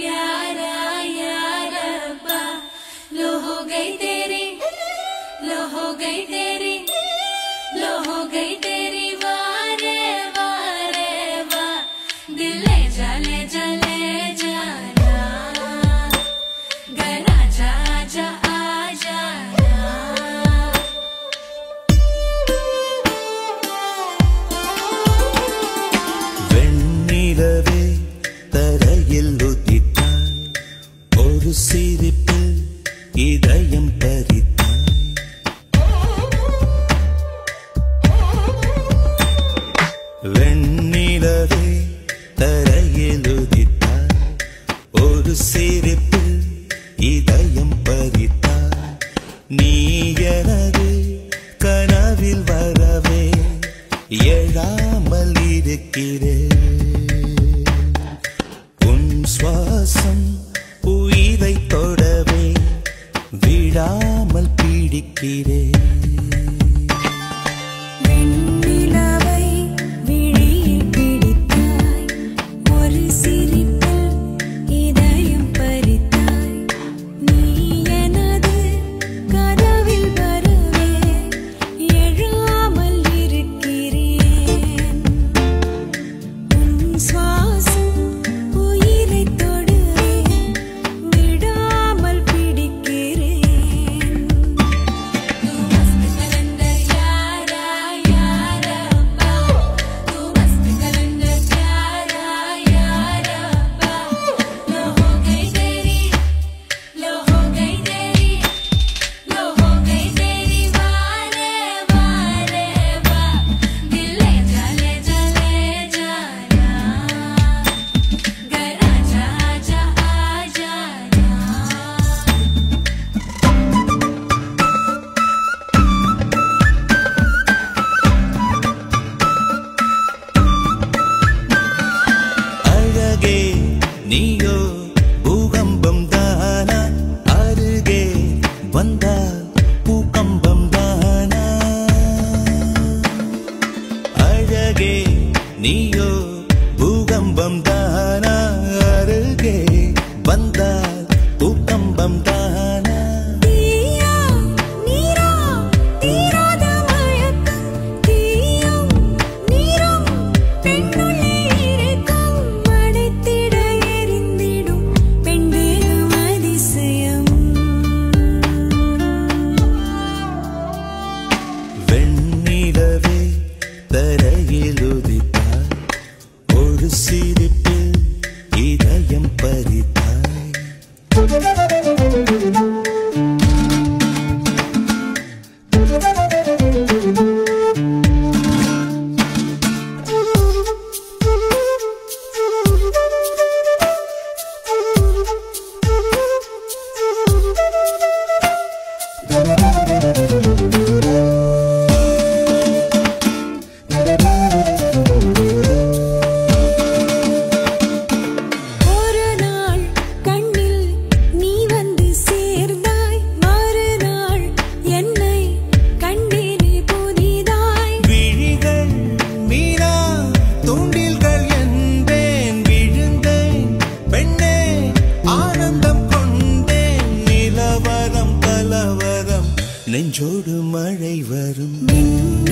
प्यारा या रब्बा लो हो गई तेरी लो हो गई तेरी लो हो गई तेरी वारे वारे वा दिल ले जा जाना घर आजा आजा आ जाना வெண்ணிலவே தரையில் உதித்தாய் ஒரு சிரிப்பில் இதயம் பறித்தாய் வெண்ணிலவே தரையில் உதித்தாய் ஒரு சிரிப்பில் இதயம் பறித்தாய் நீ எனது கனவில் வரவே எழாமல் இருக்கிறேன் உன் சுவாசம் உயிரை தொடவே விடாமல் பிடிக்கிறேன் நீயோ பூகம்பம் தானா அருகே வந்தால் பூகம்பம் தானா அழகே நீயோ பூகம்பம் தானா அருகே வந்தால் பூகம்பம் தானா வெண்ணிலவே தரையில் உதித்தாய் ஒரு சிரிப்பில் இதயம் பறித்தாய் நெஞ்சோடு மழை வரும்